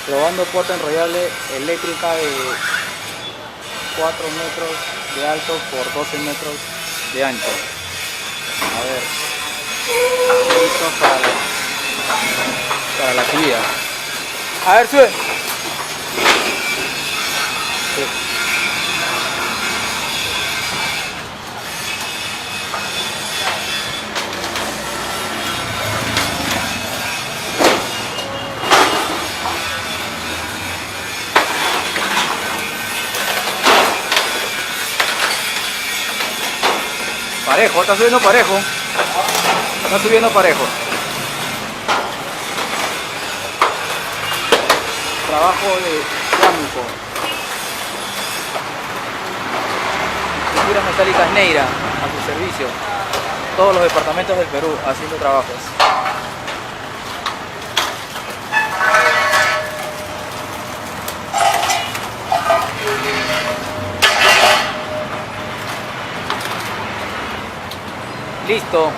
Probando puerta enrollable eléctrica de 4 metros de alto por 12 metros de ancho. A ver, listos para la actividad. A ver, sube. Sí. Parejo, está subiendo parejo. Está subiendo parejo. Trabajo de Guámico. Estructuras metálicas Neira a su servicio. Todos los departamentos del Perú haciendo trabajos. Listo.